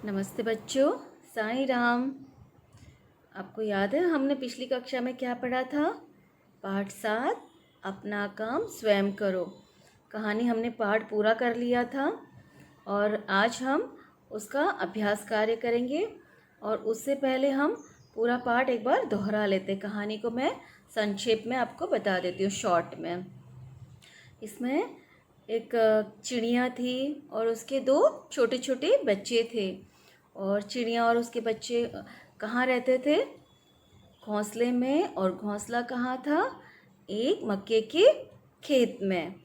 नमस्ते बच्चों, साईं राम। आपको याद है हमने पिछली कक्षा में क्या पढ़ा था? पाठ 7, अपना काम स्वयं करो। कहानी हमने पाठ पूरा कर लिया था और आज हम उसका अभ्यास कार्य करेंगे। और उससे पहले हम पूरा पाठ एक बार दोहरा लेते हैं। कहानी को मैं संक्षेप में आपको बता देती हूँ, शॉर्ट में। इसमें एक चिड़िया थी और उसके 2 छोटे छोटे बच्चे थे। और चिड़िया और उसके बच्चे कहाँ रहते थे? घोंसले में। और घोंसला कहाँ था? एक मक्के के खेत में।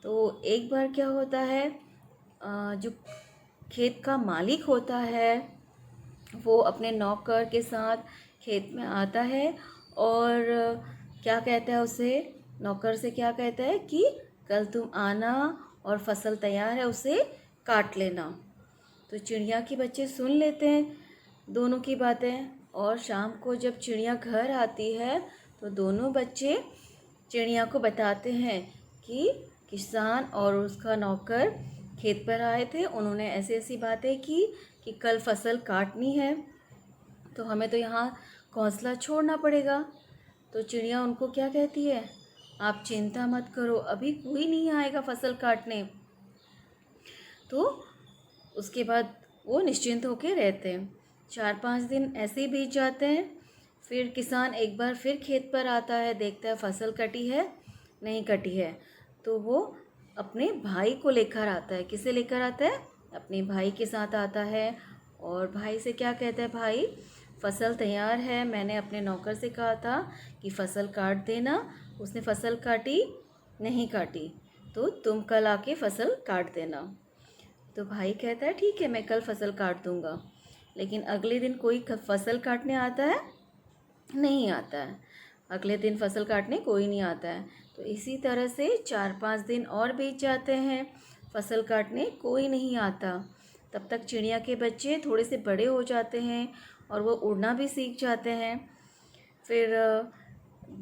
तो एक बार क्या होता है, जो खेत का मालिक होता है वो अपने नौकर के साथ खेत में आता है और क्या कहता है उसे? नौकर से क्या कहता है कि कल तुम आना और फसल तैयार है उसे काट लेना। तो चिड़िया के बच्चे सुन लेते हैं दोनों की बातें। और शाम को जब चिड़िया घर आती है तो दोनों बच्चे चिड़िया को बताते हैं कि किसान और उसका नौकर खेत पर आए थे। उन्होंने ऐसी ऐसी बातें की कि कल फसल काटनी है तो हमें तो यहाँ घोंसला छोड़ना पड़ेगा। तो चिड़िया उनको क्या कहती है? आप चिंता मत करो, अभी कोई नहीं आएगा फसल काटने। तो उसके बाद वो निश्चिंत होकर रहते हैं। 4-5 दिन ऐसे ही बीत जाते हैं। फिर किसान एक बार फिर खेत पर आता है, देखता है फसल कटी है नहीं कटी है। तो वो अपने भाई को लेकर आता है। किसे लेकर आता है? अपने भाई के साथ आता है। और भाई से क्या कहता है? भाई, फसल तैयार है, मैंने अपने नौकर से कहा था कि फसल काट देना, उसने फसल काटी नहीं काटी, तो तुम कल आके फसल काट देना। तो भाई कहता है ठीक है, मैं कल फसल काट दूंगा। लेकिन अगले दिन कोई फसल काटने आता है? नहीं आता है। अगले दिन फसल काटने कोई नहीं आता है। तो इसी तरह से 4-5 दिन और बीत जाते हैं, फसल काटने कोई नहीं आता। तब तक चिड़िया के बच्चे थोड़े से बड़े हो जाते हैं और वो उड़ना भी सीख जाते हैं। फिर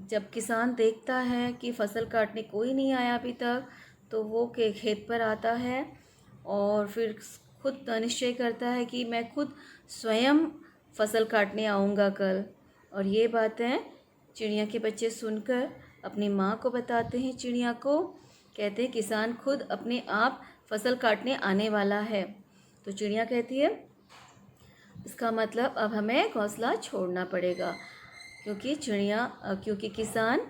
जब किसान देखता है कि फसल काटने कोई नहीं आया अभी तक, तो वो के खेत पर आता है और फिर खुद निश्चय करता है कि मैं खुद स्वयं फसल काटने आऊँगा कल। और ये बातें चिड़िया के बच्चे सुनकर अपनी माँ को बताते हैं। चिड़िया को कहते हैं किसान खुद अपने आप फसल काटने आने वाला है। तो चिड़िया कहती है इसका मतलब अब हमें घोंसला छोड़ना पड़ेगा, क्योंकि किसान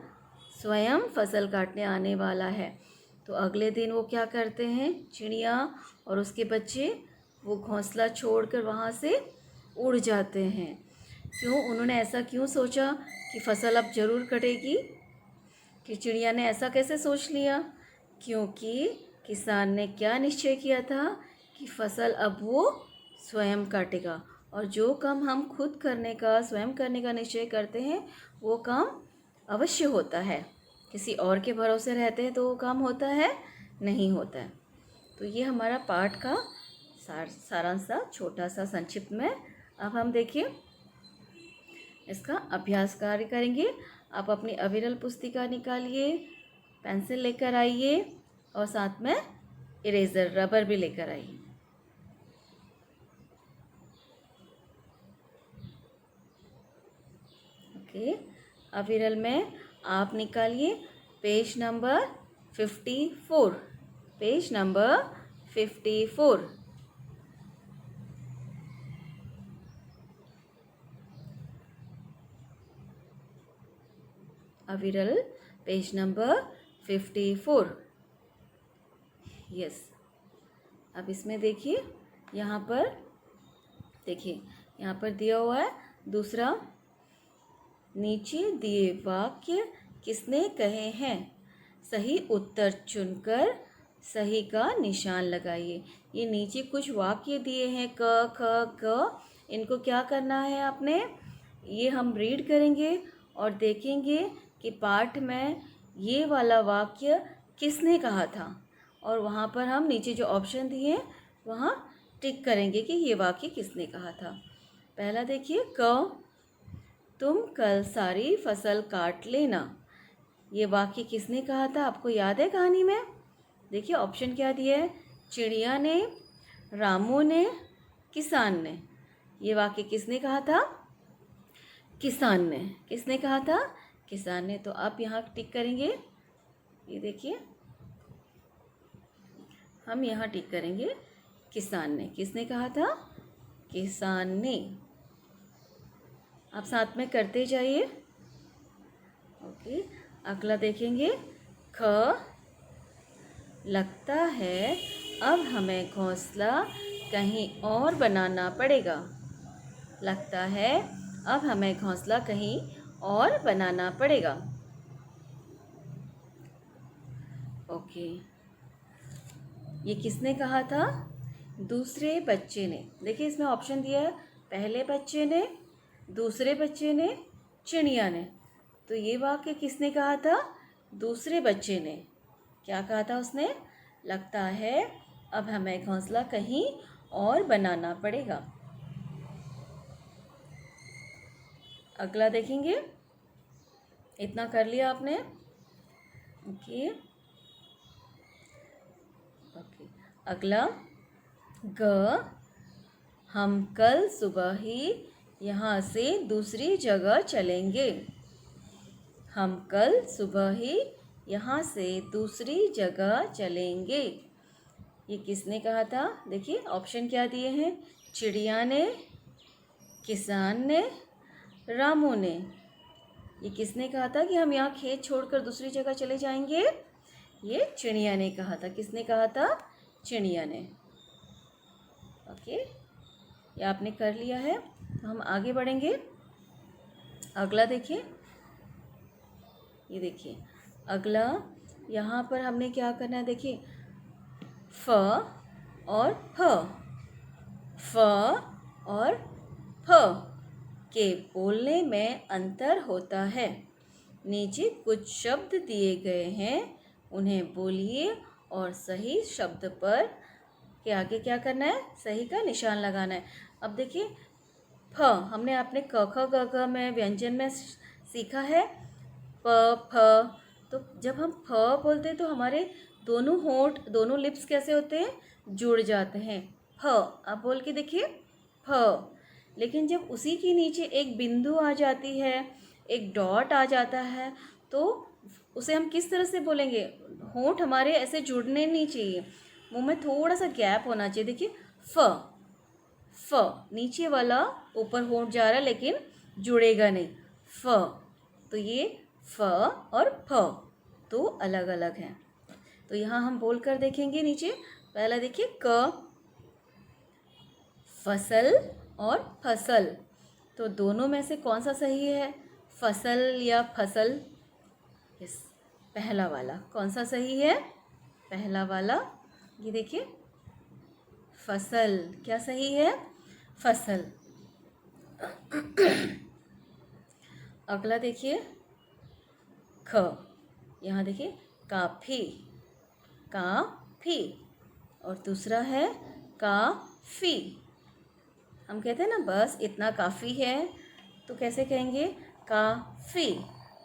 स्वयं फसल काटने आने वाला है। तो अगले दिन वो क्या करते हैं, चिड़िया और उसके बच्चे वो घोंसला छोड़कर वहाँ से उड़ जाते हैं। क्यों? उन्होंने ऐसा क्यों सोचा कि फसल अब ज़रूर कटेगी? कि चिड़िया ने ऐसा कैसे सोच लिया? क्योंकि किसान ने क्या निश्चय किया था कि फसल अब वो स्वयं काटेगा। और जो काम हम खुद करने का, स्वयं करने का निश्चय करते हैं वो काम अवश्य होता है। किसी और के भरोसे रहते हैं तो वो काम होता है? नहीं होता है। तो ये हमारा पाठ का सारांश था, छोटा सा संक्षिप्त में। अब हम देखिए इसका अभ्यास कार्य करेंगे। आप अपनी अविरल पुस्तिका निकालिए, पेंसिल लेकर आइए और साथ में इरेज़र, रबर भी लेकर आइए। ओके, अविरल में आप निकालिए पेज नंबर 54। Page number 54। अविरल पेज नंबर 54। यस। अब इसमें देखिए, यहाँ पर देखिए, यहाँ पर दिया हुआ है दूसरा, नीचे दिए वाक्य किसने कहे हैं? सही उत्तर चुनकर सही का निशान लगाइए। ये नीचे कुछ वाक्य दिए हैं, क ख ग। इनको क्या करना है आपने? ये हम रीड करेंगे और देखेंगे कि पाठ में ये वाला वाक्य किसने कहा था। और वहाँ पर हम नीचे जो ऑप्शन दिए हैं वहाँ टिक करेंगे कि ये वाक्य किसने कहा था। पहला देखिए, क, तुम कल सारी फसल काट लेना। ये वाक्य किसने कहा था? आपको याद है कहानी में? देखिए ऑप्शन क्या दिया है, चिड़िया ने, रामू ने, किसान ने। ये वाक्य किसने कहा था? किसान ने। किसने कहा था? किसान ने। तो आप यहाँ टिक करेंगे। ये देखिए, हम यहाँ टिक करेंगे किसान ने। किसने कहा था? किसान ने। आप साथ में करते जाइए। ओके, अगला देखेंगे। ख, लगता है अब हमें घोंसला कहीं और बनाना पड़ेगा। लगता है अब हमें घोंसला कहीं और बनाना पड़ेगा। ओके, ये किसने कहा था? दूसरे बच्चे ने। देखिए इसमें ऑप्शन दिया है, पहले बच्चे ने, दूसरे बच्चे ने, चिड़िया ने। तो ये वाक्य किसने कहा था? दूसरे बच्चे ने। क्या कहा था उसने? लगता है अब हमें घोंसला कहीं और बनाना पड़ेगा। अगला देखेंगे। इतना कर लिया आपने? Okay okay. अगला ग, हम कल सुबह ही यहाँ से दूसरी जगह चलेंगे। हम कल सुबह ही यहाँ से दूसरी जगह चलेंगे। ये किसने कहा था? देखिए ऑप्शन क्या दिए हैं। चिड़िया ने, किसान ने, रामू ने। ये किसने कहा था कि हम यहाँ खेत छोड़कर दूसरी जगह चले जाएंगे? ये चिड़िया ने कहा था। किसने कहा था? चिड़िया ने। ओके, ये आपने कर लिया है। तो हम आगे बढ़ेंगे। अगला देखिए। ये देखिए अगला, यहाँ पर हमने क्या करना है? देखिए फ और फ, फ और फ के बोलने में अंतर होता है। नीचे कुछ शब्द दिए गए हैं, उन्हें बोलिए और सही शब्द पर के आगे क्या करना है? सही का निशान लगाना है। अब देखिए फ, हमने अपने क ख ग घ में व्यंजन में सीखा है प फ। तो जब हम फ बोलते हैं तो हमारे दोनों होंठ, दोनों लिप्स कैसे होते हैं? जुड़ जाते हैं। फ, आप बोल के देखिए फ। लेकिन जब उसी के नीचे एक बिंदु आ जाती है, एक डॉट आ जाता है, तो उसे हम किस तरह से बोलेंगे? होंठ हमारे ऐसे जुड़ने नहीं चाहिए, मुंह में थोड़ा सा गैप होना चाहिए। देखिए फ, फ, नीचे वाला ऊपर होंठ जा रहा है लेकिन जुड़ेगा नहीं। फ, तो ये फ और फ तो अलग अलग हैं। तो यहाँ हम बोल कर देखेंगे नीचे। पहला देखिए क, फसल और फसल। तो दोनों में से कौन सा सही है? फसल या फसल? यस, पहला वाला। कौन सा सही है? पहला वाला। ये देखिए फसल। क्या सही है? फसल। अगला देखिए ख, यहाँ देखिए काफी, काफी। और दूसरा है काफी। हम कहते हैं ना बस इतना काफ़ी है, तो कैसे कहेंगे? काफ़ी,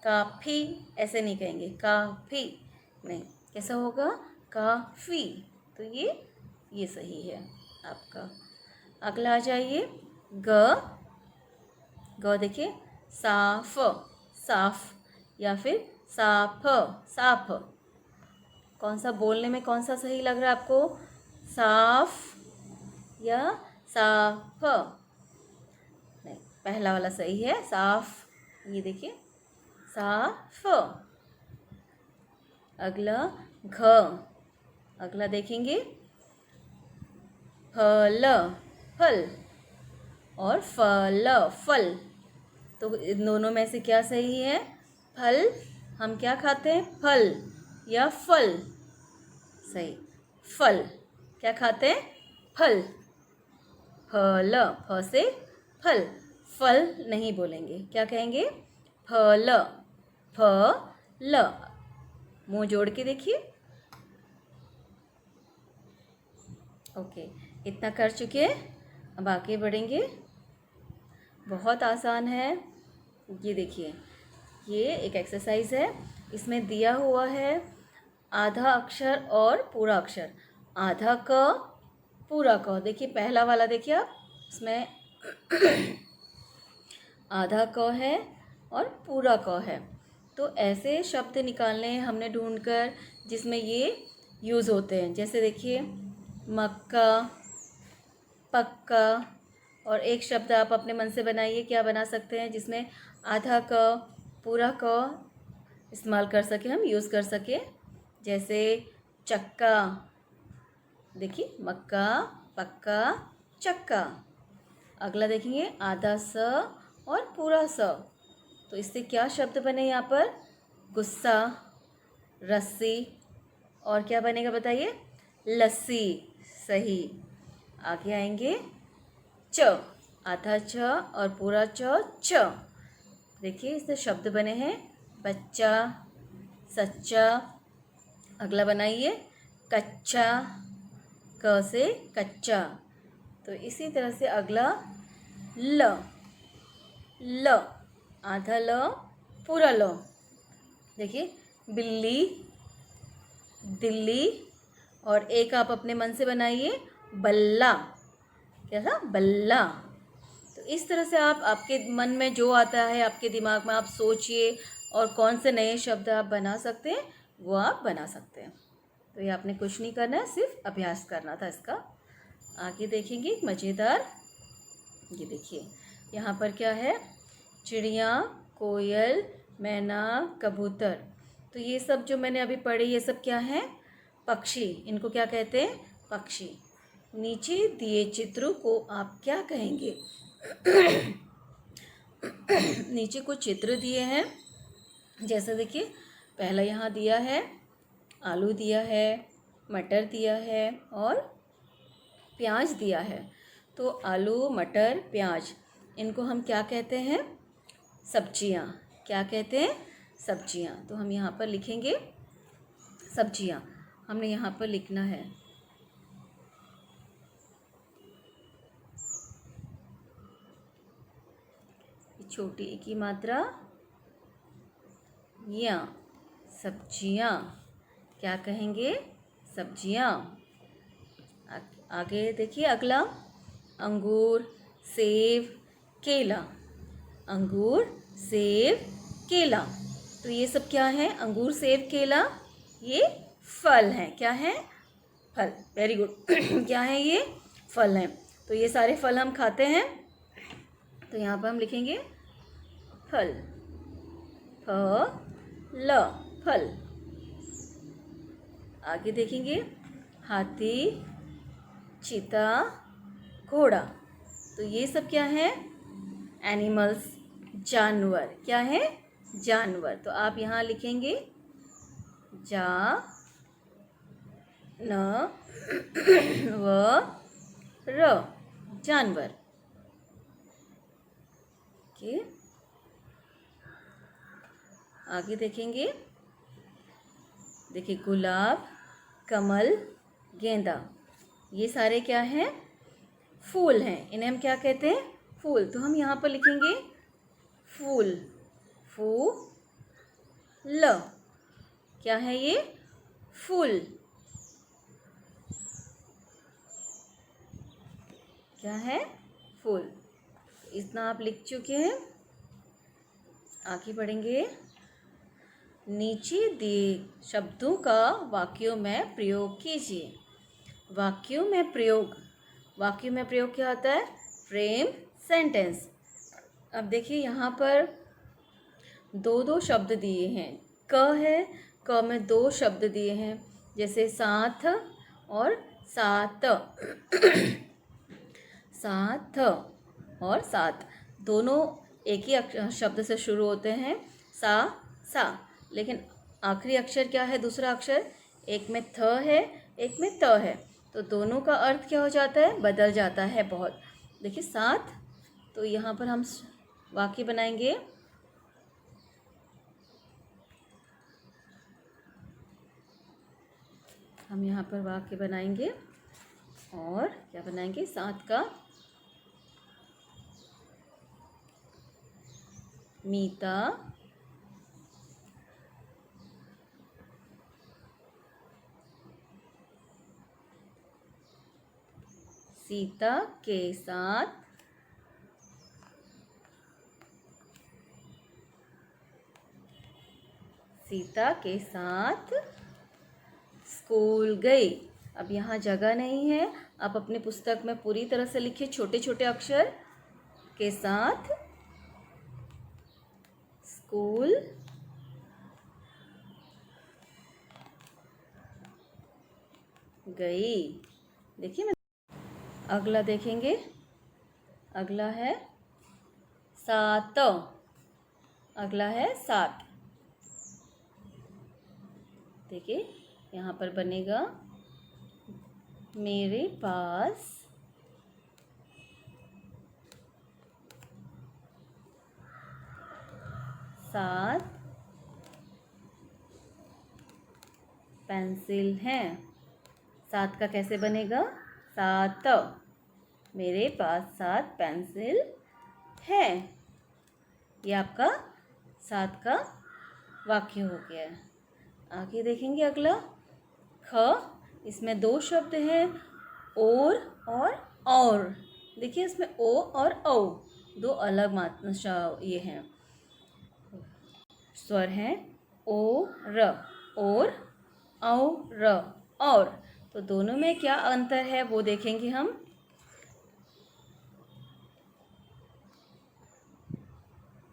काफ़ी ऐसे नहीं कहेंगे, काफ़ी नहीं। कैसा होगा? काफ़ी। तो ये सही है आपका। अगला आ जाइए ग, ग देखिए साफ, साफ या फिर साफ, साफ। कौन सा बोलने में कौन सा सही लग रहा है आपको? साफ या साफ? नहीं, पहला वाला सही है, साफ। ये देखिए साफ। अगला घ, अगला देखेंगे फल, फल और फल, फल। तो इन दोनों में से क्या सही है? फल। हम क्या खाते हैं? फल या फल? सही, फल। क्या खाते हैं? फल। फल, फ से फल। फल नहीं बोलेंगे, क्या कहेंगे? फल, फल। मुंह जोड़ के देखिए। ओके, इतना कर चुके हैं। अब आगे बढ़ेंगे। बहुत आसान है। ये देखिए, ये एक एक्सरसाइज है। इसमें दिया हुआ है आधा अक्षर और पूरा अक्षर। आधा क, पूरा क। देखिए पहला वाला देखिए आप, इसमें आधा क है और पूरा क है। तो ऐसे शब्द निकालने हैं हमने ढूंढकर जिसमें ये यूज़ होते हैं। जैसे देखिए मक्का, पक्का। और एक शब्द आप अपने मन से बनाइए, क्या बना सकते हैं जिसमें आधा क पूरा क इस्तेमाल कर सके, हम यूज़ कर सके। जैसे चक्का। देखिए मक्का, पक्का, चक्का। अगला देखेंगे आधा स और पूरा स। तो इससे क्या शब्द बने यहाँ पर? गुस्सा, रस्सी। और क्या बनेगा बताइए? लस्सी। सही। आगे आएंगे च, आधा छ और पूरा च। देखिए इससे शब्द बने हैं बच्चा, सच्चा। अगला बनाइए कच्चा, क से कच्चा। तो इसी तरह से अगला ल, आधा ल पूरा ल। देखिए बिल्ली, दिल्ली। और एक आप अपने मन से बनाइए बल्ला। क्या था? बल्ला। तो इस तरह से आप आपके मन में जो आता है आपके दिमाग में आप सोचिए, और कौन से नए शब्द आप बना सकते हैं वो आप बना सकते हैं। तो ये आपने कुछ नहीं करना है, सिर्फ अभ्यास करना था इसका। आगे देखेंगे मज़ेदार। ये देखिए यहाँ पर क्या है? चिड़िया, कोयल, मैना, कबूतर। तो ये सब जो मैंने अभी पढ़े ये सब क्या है? पक्षी। इनको क्या कहते हैं? पक्षी। नीचे दिए चित्रों को आप क्या कहेंगे? नीचे कुछ चित्र दिए हैं। जैसे देखिए पहला यहाँ दिया है आलू दिया है, मटर दिया है और प्याज दिया है। तो आलू, मटर, प्याज, इनको हम क्या कहते हैं? सब्जियाँ। क्या कहते हैं? सब्जियाँ। तो हम यहाँ पर लिखेंगे सब्जियाँ। हमने यहाँ पर लिखना है छोटी ई की मात्रा या, सब्जियाँ। क्या कहेंगे? सब्जियाँ। आगे देखिए अगला अंगूर, सेब, केला। अंगूर, सेब, केला। तो ये सब क्या है? अंगूर, सेब, केला ये फल हैं। क्या है? फल। Very good. क्या है ये? फल हैं। तो ये सारे फल हम खाते हैं। तो यहाँ पर हम लिखेंगे फल, ल, फल। आगे देखेंगे हाथी, चीता, घोड़ा। तो ये सब क्या है? एनिमल्स, जानवर। क्या है? जानवर। तो आप यहाँ लिखेंगे जा, न, व, र, जानवर। ओके। आगे देखेंगे। देखिए गुलाब, कमल, गेंदा। ये सारे क्या हैं? फूल हैं। इन्हें हम क्या कहते हैं? फूल। तो हम यहाँ पर लिखेंगे फूल, ल। क्या है ये? फूल। क्या है? फूल। इतना आप लिख चुके हैं। आगे बढ़ेंगे। नीचे दिए शब्दों का वाक्यों में प्रयोग कीजिए। वाक्यों में प्रयोग। वाक्यों में प्रयोग क्या होता है? Frame sentence. अब देखिए यहाँ पर दो शब्द दिए हैं। क है, क में दो शब्द दिए हैं। जैसे साथ और सात। साथ और सात दोनों एक ही शब्द से शुरू होते हैं, सा। लेकिन आखिरी अक्षर क्या है? दूसरा अक्षर एक में थ है, एक में त है। तो दोनों का अर्थ क्या हो जाता है? बदल जाता है बहुत। देखिए साथ। तो यहाँ पर हम वाक्य बनाएंगे। हम यहाँ पर वाक्य बनाएंगे और क्या बनाएंगे? साथ का मीता सीता के साथ स्कूल गई। अब यहाँ जगह नहीं है, आप अपनी पुस्तक में पूरी तरह से लिखिए छोटे छोटे अक्षर के साथ स्कूल गई। देखिए मैं अगला देखेंगे। अगला है सात। अगला है सात। देखिए यहाँ पर बनेगा मेरे पास सात पेंसिल हैं। सात का कैसे बनेगा? सात। मेरे पास सात पेंसिल हैं। ये आपका सात का वाक्य हो गया है। आगे देखेंगे अगला ख। इसमें दो शब्द हैं, और। देखिए इसमें ओ और औ दो अलग ये हैं, स्वर हैं। ओ र और और। तो दोनों में क्या अंतर है वो देखेंगे हम।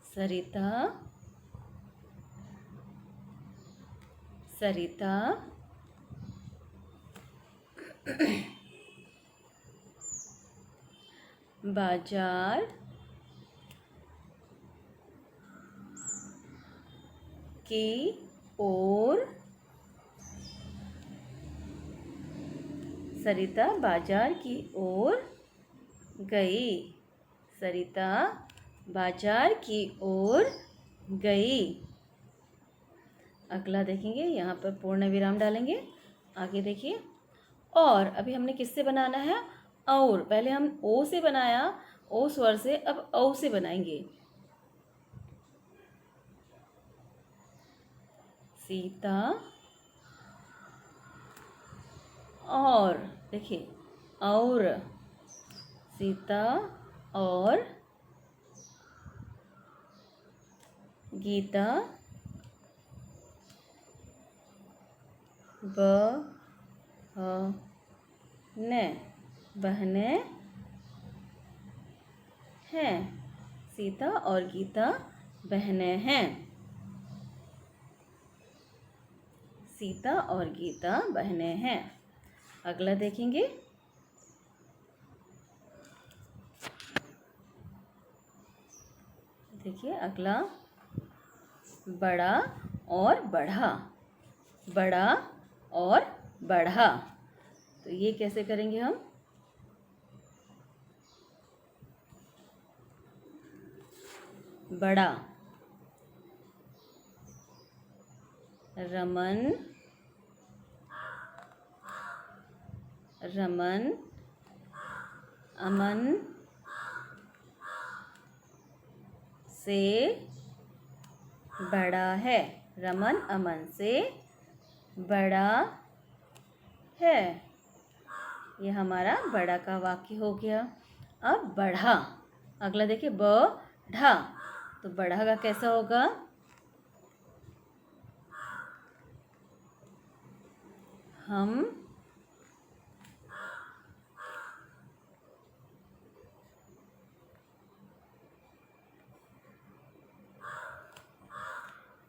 सरिता बाजार की ओर सरिता बाजार की ओर गई। सरिता बाजार की ओर गई। अगला देखेंगे, यहाँ पर पूर्ण विराम डालेंगे। आगे देखिए और। अभी हमने किससे बनाना है? और। पहले हम ओ से बनाया, ओ स्वर से, अब औ से बनाएंगे। सीता और। देखिए और। सीता और गीता बहनें हैं। सीता और गीता बहनें हैं। सीता और गीता बहनें हैं। अगला देखेंगे। देखिए अगला बड़ा और बढ़ा। बड़ा और बढ़ा। तो ये कैसे करेंगे हम? बड़ा रमन अमन से बड़ा है। रमन अमन से बड़ा है। ये हमारा बड़ा का वाक्य हो गया। अब बढ़ा। अगला देखिए बढ़ा। तो बढ़ा का कैसा होगा? हम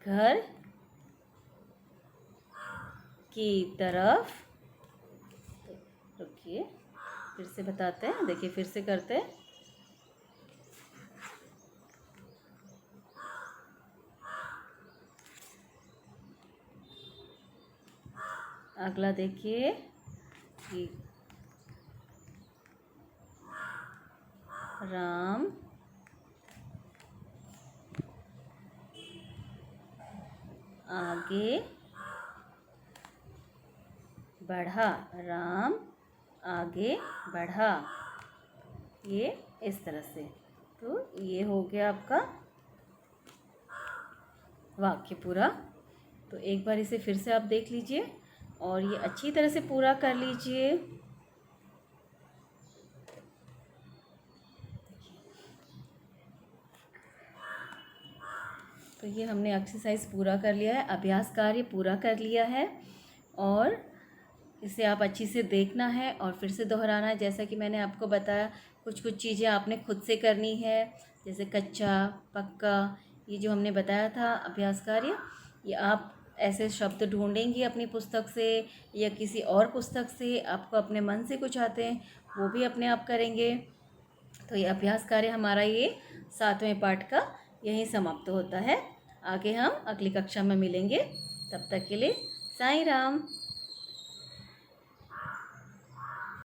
घर की तरफ। रुकिए फिर से बताते हैं। देखिए फिर से करते हैं। अगला देखिए कि राम आगे बढ़ा। राम आगे बढ़ा। ये इस तरह से। तो ये हो गया आपका वाक्य पूरा। तो एक बार इसे फिर से आप देख लीजिए और ये अच्छी तरह से पूरा कर लीजिए। तो ये हमने एक्सरसाइज पूरा कर लिया है, अभ्यास कार्य पूरा कर लिया है और इसे आप अच्छी से देखना है और फिर से दोहराना है। जैसा कि मैंने आपको बताया, कुछ कुछ चीज़ें आपने खुद से करनी है, जैसे कच्चा पक्का, ये जो हमने बताया था अभ्यास कार्य, ये आप ऐसे शब्द ढूंढेंगी अपनी पुस्तक से या किसी और पुस्तक से, आपको अपने मन से कुछ आते हैं वो भी अपने आप करेंगे। तो ये अभ्यास कार्य हमारा ये 7वें पाठ का यहीं समाप्त होता है। आगे हम अगली कक्षा में मिलेंगे, तब तक के लिए साईं राम।